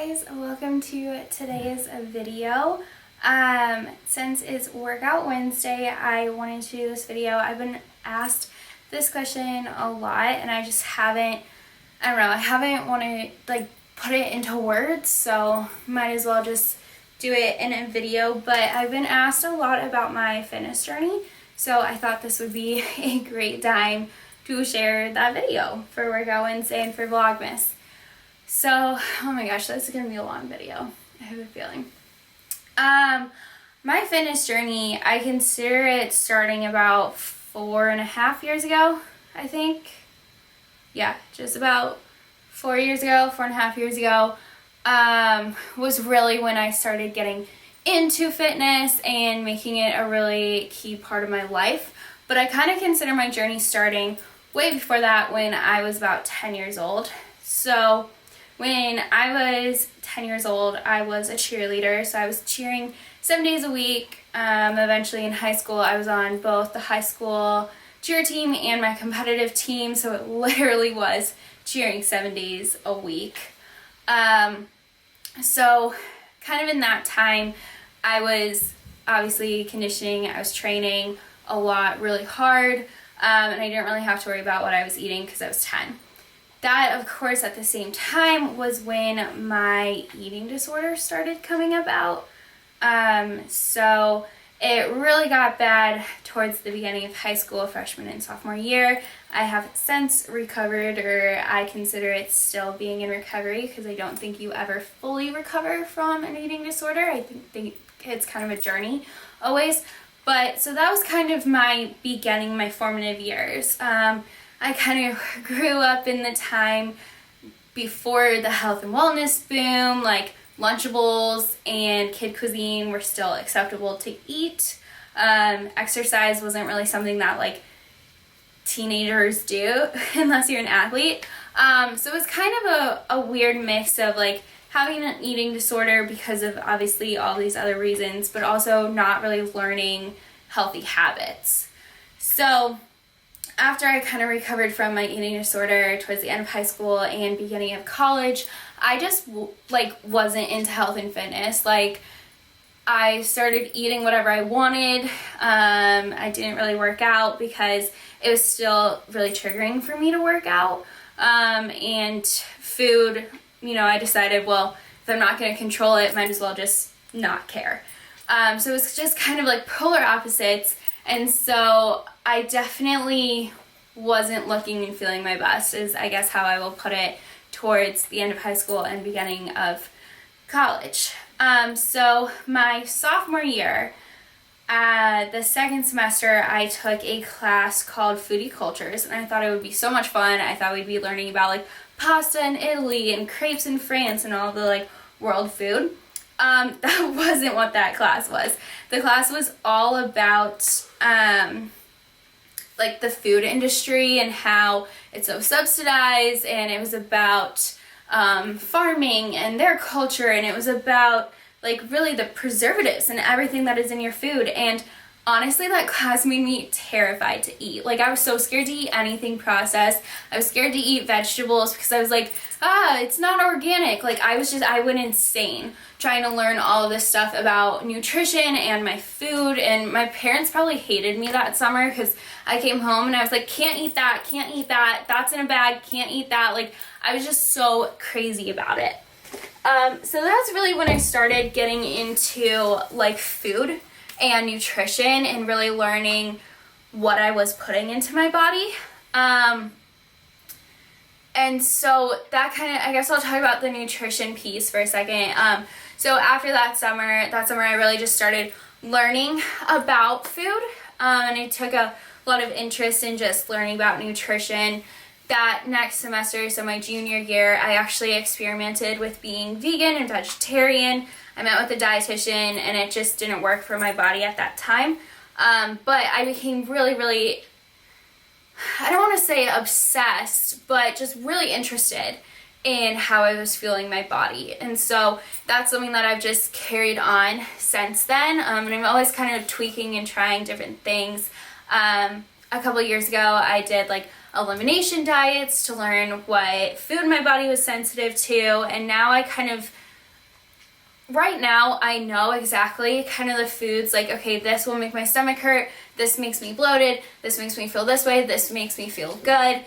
guys, welcome to today's video. Since it's Workout Wednesday, I wanted to do this video. I've been asked this question a lot and I just haven't wanted to put it into words, so might as well just do it in a video. But I've been asked a lot about my fitness journey, so I thought this would be a great time to share that video for Workout Wednesday and for Vlogmas. So, oh my gosh, this is going to be a long video, I have a feeling. My fitness journey, I consider it starting about 4.5 years ago, I think. Yeah, just about 4 years ago, 4.5 years ago, was really when I started getting into fitness and making it a really key part of my life. But I kind of consider my journey starting way before that, when I was about 10 years old. So when I was 10 years old, I was a cheerleader, so I was cheering 7 days a week. Eventually in high school, I was on both the high school cheer team and my competitive team, so it literally was cheering 7 days a week. So kind of in that time, I was obviously conditioning, I was training a lot, really hard, and I didn't really have to worry about what I was eating because I was 10. That, of course, at the same time was when my eating disorder started coming about. So it really got bad towards the beginning of high school, freshman and sophomore year. I have since recovered, or I consider it still being in recovery, because I don't think you ever fully recover from an eating disorder. I think it's kind of a journey always. But so that was kind of my beginning, my formative years. I kind of grew up in the time before the health and wellness boom, like Lunchables and kid cuisine were still acceptable to eat. Exercise wasn't really something that like teenagers do unless you're an athlete. So it was kind of a weird mix of like having an eating disorder because of obviously all these other reasons, but also not really learning healthy habits. So after I kind of recovered from my eating disorder towards the end of high school and beginning of college, I just wasn't into health and fitness. Like, I started eating whatever I wanted. I didn't really work out because it was still really triggering for me to work out. And food, I decided, well, if I'm not going to control it, might as well just not care. So it was just kind of like polar opposites. And so I definitely wasn't looking and feeling my best, is I guess how I will put it, towards the end of high school and beginning of college. So my sophomore year, the second semester, I took a class called Foodie Cultures, and I thought it would be so much fun. I thought we'd be learning about like pasta in Italy and crepes in France and all the like world food. That wasn't what that class was. The class was all about like the food industry and how it's so subsidized, and it was about farming and their culture, and it was about like really the preservatives and everything that is in your food. And honestly, that class made me terrified to eat. Like, I was so scared to eat anything processed. I was scared to eat vegetables because I was like, it's not organic. Like, I went insane trying to learn all of this stuff about nutrition and my food. And my parents probably hated me that summer because I came home and I was like, can't eat that, that's in a bag, can't eat that. Like, I was just so crazy about it. So that's really when I started getting into like food and nutrition and really learning what I was putting into my body. And so that kind of, I guess I'll talk about the nutrition piece for a second. So after that summer I really just started learning about food, and I took a lot of interest in just learning about nutrition. That next semester, so my junior year, I actually experimented with being vegan and vegetarian. I met with a dietitian and it just didn't work for my body at that time. But I became really, really, I don't want to say obsessed, but just really interested in how I was feeling my body. And so that's something that I've just carried on since then. And I'm always kind of tweaking and trying different things. A couple years ago, I did like elimination diets to learn what food my body was sensitive to, and now I kind of right now I know exactly kind of the foods, like, okay, this will make my stomach hurt, this makes me bloated, this makes me feel this way, this makes me feel good.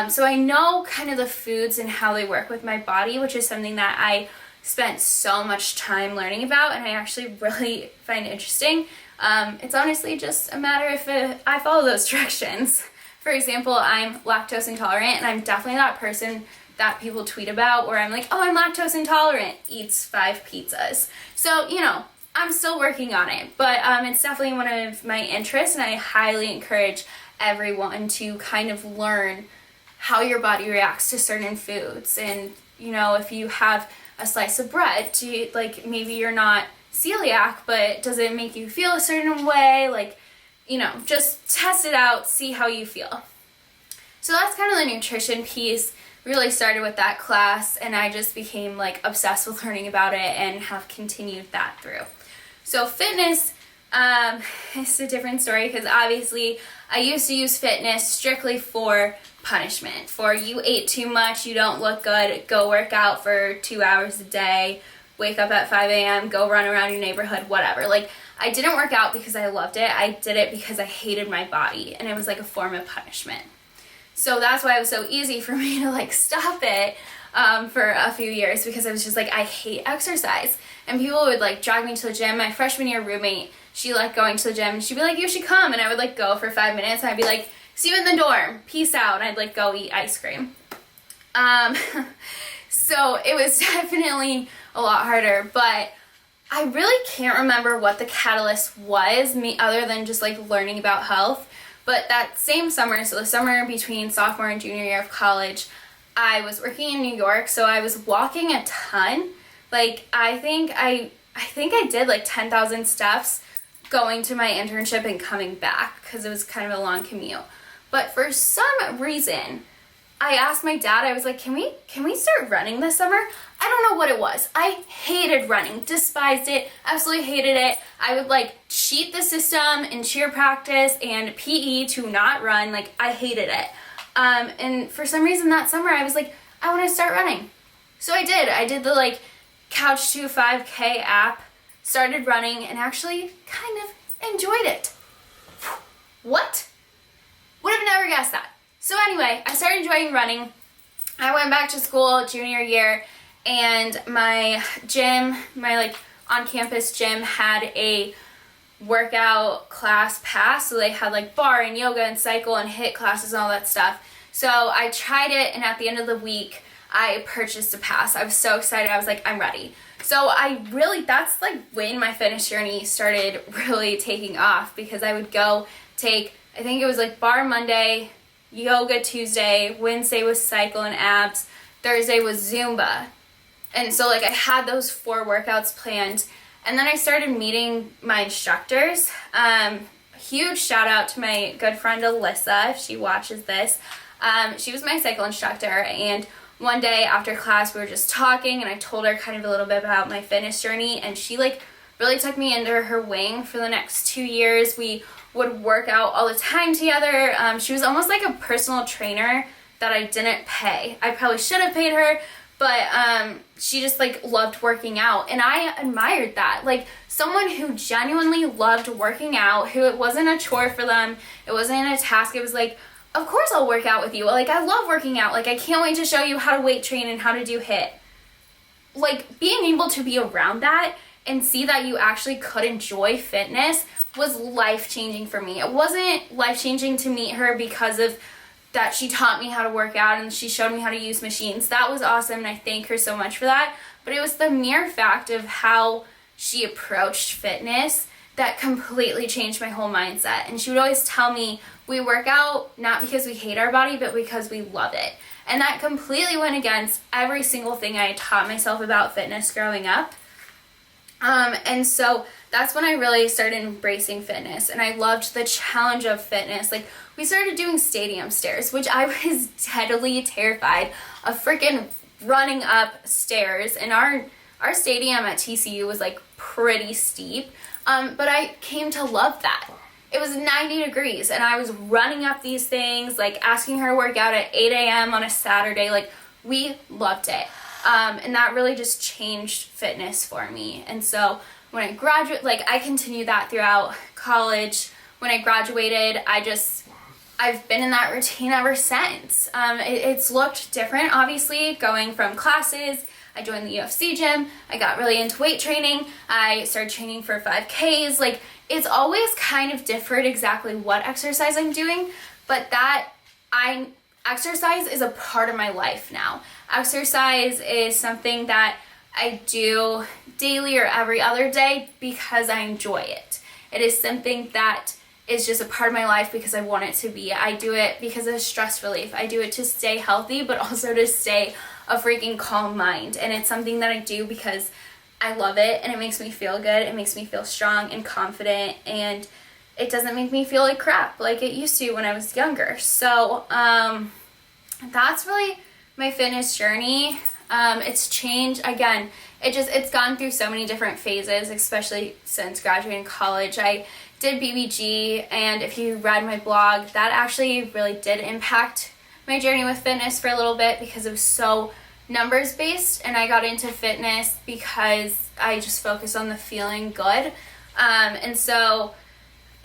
So I know kind of the foods and how they work with my body, which is something that I spent so much time learning about and I actually really find interesting. It's honestly just a matter if I follow those directions. For example, I'm lactose intolerant, and I'm definitely that person that people tweet about where I'm like, oh, I'm lactose intolerant, eats 5 pizzas. So, you know, I'm still working on it, but it's definitely one of my interests, and I highly encourage everyone to kind of learn how your body reacts to certain foods. And, you know, if you have a slice of bread, like, maybe you're not celiac, but does it make you feel a certain way? Like, you know, just test it out, see how you feel. So that's kind of the nutrition piece. Really started with that class, and I just became like obsessed with learning about it and have continued that through. So fitness is a different story, because obviously I used to use fitness strictly for punishment. For you ate too much, you don't look good, go work out for 2 hours a day, wake up at 5 a.m., go run around your neighborhood, whatever. Like, I didn't work out because I loved it. I did it because I hated my body, and it was like a form of punishment. So that's why it was so easy for me to like stop it for a few years, because I was just like, I hate exercise. And people would like drag me to the gym. My freshman year roommate, she liked going to the gym, and she'd be like, you should come. And I would like go for 5 minutes, and I'd be like, see you in the dorm, peace out. And I'd like go eat ice cream. So it was definitely a lot harder, but I really can't remember what the catalyst was, other than just like learning about health. But that same summer, so the summer between sophomore and junior year of college, I was working in New York, so I was walking a ton. Like, I think I did like 10,000 steps going to my internship and coming back, because it was kind of a long commute. But for some reason, I asked my dad, I was like, can we start running this summer? I don't know what it was. I hated running, despised it, absolutely hated it. I would like cheat the system in cheer practice and PE to not run. Like, I hated it. And for some reason that summer I was like, I want to start running. So I did. I did the like Couch to 5K app, started running, and actually kind of enjoyed it. What? Would have never guessed that. So anyway, I started enjoying running. I went back to school junior year, and my gym, my like on-campus gym, had a workout class pass. So they had like bar and yoga and cycle and HIIT classes and all that stuff. So I tried it, and at the end of the week, I purchased a pass. I was so excited. I was like, I'm ready. So that's like when my fitness journey started really taking off, because I would go take, I think it was like bar Monday, yoga Tuesday, Wednesday was cycle and abs, Thursday was Zumba. And so like I had those 4 workouts planned, and then I started meeting my instructors. Huge shout out to my good friend Alyssa, if she watches this. She was my cycle instructor, and one day after class we were just talking, and I told her kind of a little bit about my fitness journey, and she like really took me under her wing for the next 2 years. We would work out all the time together. She was almost like a personal trainer that I didn't pay. I probably should have paid her, but she just like loved working out, and I admired that. Like, someone who genuinely loved working out, who it wasn't a chore for them, it wasn't a task, it was like, of course I'll work out with you. Like, I love working out. Like, I can't wait to show you how to weight train and how to do HIIT. Like, being able to be around that and see that you actually could enjoy fitness was life-changing for me. It wasn't life-changing to meet her because of that she taught me how to work out and she showed me how to use machines. That was awesome, and I thank her so much for that. But it was the mere fact of how she approached fitness that completely changed my whole mindset. And she would always tell me, we work out not because we hate our body, but because we love it. And that completely went against every single thing I taught myself about fitness growing up. And so that's when I really started embracing fitness, and I loved the challenge of fitness. Like, we started doing stadium stairs, which I was deadly terrified of freaking running up stairs. And our stadium at TCU was like pretty steep, but I came to love that. It was 90 degrees, and I was running up these things, like asking her to work out at 8 a.m. on a Saturday. Like, we loved it. And that really just changed fitness for me. And so when I graduated, like I continued that throughout college. When I graduated, I've been in that routine ever since. It's looked different, obviously, going from classes. I joined the UFC gym. I got really into weight training. I started training for 5Ks. Like, it's always kind of differed exactly what exercise I'm doing, but exercise is a part of my life now. Exercise is something that I do daily or every other day because I enjoy it. It is something that is just a part of my life because I want it to be. I do it because of stress relief. I do it to stay healthy, but also to stay a freaking calm mind. And it's something that I do because I love it and it makes me feel good. It makes me feel strong and confident, and it doesn't make me feel like crap like it used to when I was younger. So that's really my fitness journey. It's changed. Again, it's gone through so many different phases, especially since graduating college. I did BBG, and if you read my blog, that actually really did impact my journey with fitness for a little bit because it was so numbers based, and I got into fitness because I just focused on the feeling good. And so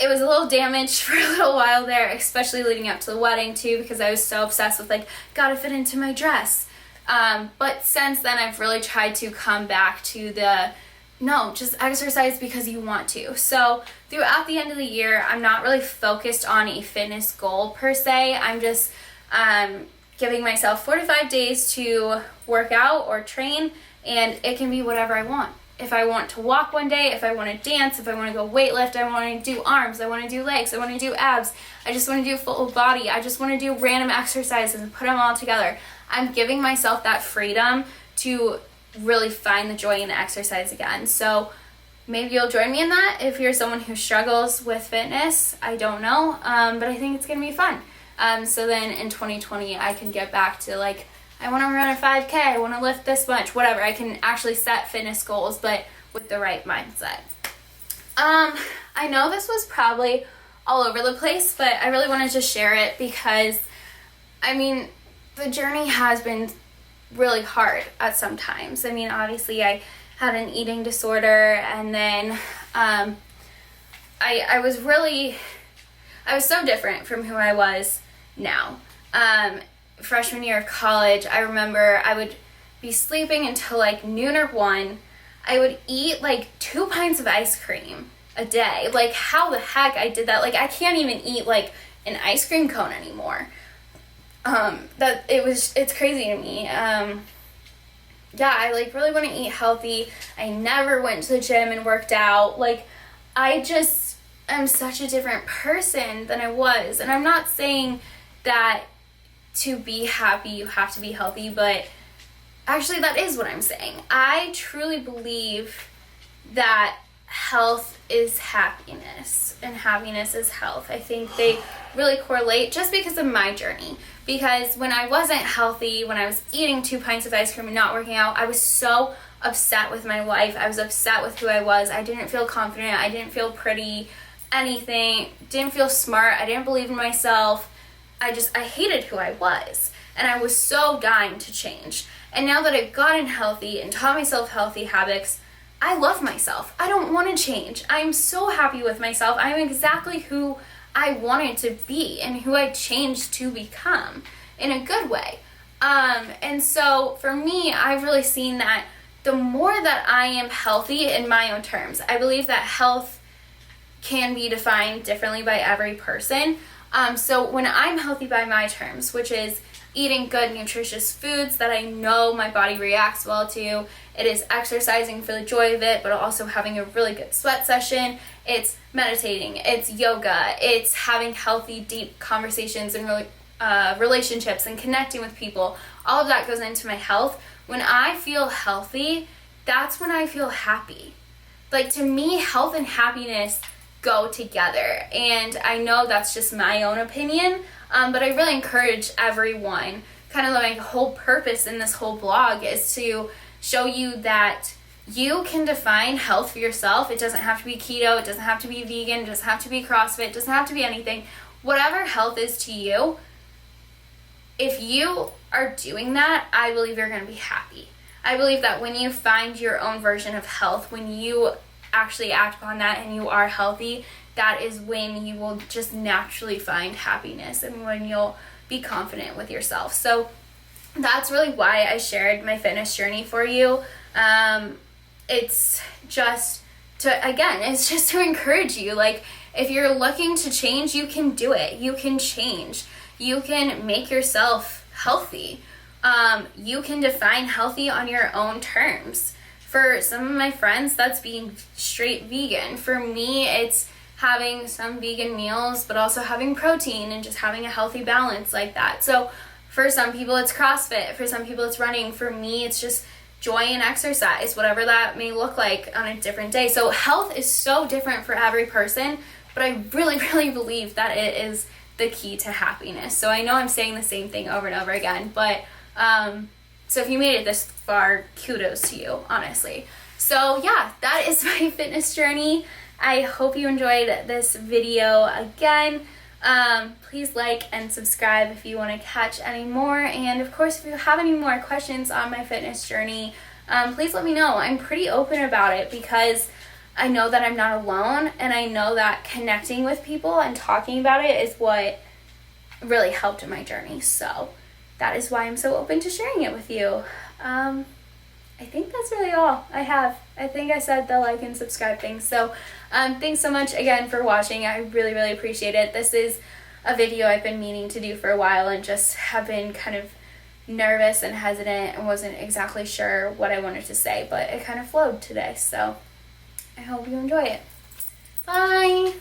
it was a little damaged for a little while there, especially leading up to the wedding too, because I was so obsessed with like, gotta fit into my dress. But since then I've really tried to come back to just exercise because you want to. So throughout the end of the year, I'm not really focused on a fitness goal per se. I'm just giving myself 4 to 5 days to work out or train, and it can be whatever I want. If I want to walk one day, if I want to dance, if I want to go weightlift, I want to do arms, I want to do legs, I want to do abs, I just want to do full body, I just want to do random exercises and put them all together. I'm giving myself that freedom to really find the joy in the exercise again. So maybe you'll join me in that if you're someone who struggles with fitness. I don't know, but I think it's going to be fun. So then in 2020, I can get back to like, I want to run a 5K, I want to lift this much, whatever. I can actually set fitness goals, but with the right mindset. I know this was probably all over the place, but I really wanted to share it because, I mean, the journey has been really hard at some times. I mean, obviously I had an eating disorder, and then I was so different from who I was now. Freshman year of college, I remember I would be sleeping until like noon or 1. I would eat like 2 pints of ice cream a day. Like, how the heck I did that? Like, I can't even eat like an ice cream cone anymore. It's crazy to me. Yeah, I like really want to eat healthy. I never went to the gym and worked out. Like, I just am such a different person than I was. And I'm not saying that to be happy you have to be healthy, but actually that is what I'm saying. I truly believe that health is happiness and happiness is health. I think they really correlate just because of my journey. Because when I wasn't healthy, when I was eating 2 pints of ice cream and not working out, I was so upset with my life. I was upset with who I was. I didn't feel confident. I didn't feel pretty, anything. Didn't feel smart. I didn't believe in myself. I hated who I was. And I was so dying to change. And now that I've gotten healthy and taught myself healthy habits, I love myself. I don't want to change. I'm so happy with myself. I'm exactly who I wanted to be and who I changed to become in a good way. And so for me, I've really seen that the more that I am healthy in my own terms, I believe that health can be defined differently by every person. So when I'm healthy by my terms, which is eating good, nutritious foods that I know my body reacts well to, it is exercising for the joy of it, but also having a really good sweat session, it's meditating, it's yoga, it's having healthy, deep conversations and relationships and connecting with people. All of that goes into my health. When I feel healthy, that's when I feel happy. Like, to me, health and happiness go together. And I know that's just my own opinion, but I really encourage everyone. Kind of my whole purpose in this whole blog is to show you that you can define health for yourself. It doesn't have to be keto, it doesn't have to be vegan, it doesn't have to be CrossFit, it doesn't have to be anything. Whatever health is to you, if you are doing that, I believe you're going to be happy. I believe that when you find your own version of health, when you actually act upon that and you are healthy, that is when you will just naturally find happiness and when you'll be confident with yourself. So that's really why I shared my fitness journey for you. It's just it's just to encourage you. Like, if you're looking to change, you can do it. You can change. You can make yourself healthy. You can define healthy on your own terms. For some of my friends, that's being straight vegan. For me, it's having some vegan meals, but also having protein and just having a healthy balance like that. So for some people, it's CrossFit. For some people, it's running. For me, it's just joy in exercise, whatever that may look like on a different day. So health is so different for every person, but I really, really believe that it is the key to happiness. So I know I'm saying the same thing over and over again, but so if you made it this far, kudos to you, honestly. So yeah, that is my fitness journey. I hope you enjoyed this video again. Please like and subscribe if you want to catch any more. And of course, if you have any more questions on my fitness journey, please let me know. I'm pretty open about it because I know that I'm not alone, and I know that connecting with people and talking about it is what really helped in my journey. So that is why I'm so open to sharing it with you. I think that's really all I have. I think I said the like and subscribe thing. So thanks so much again for watching. I really, really appreciate it. This is a video I've been meaning to do for a while and just have been kind of nervous and hesitant and wasn't exactly sure what I wanted to say, but it kind of flowed today. So I hope you enjoy it. Bye!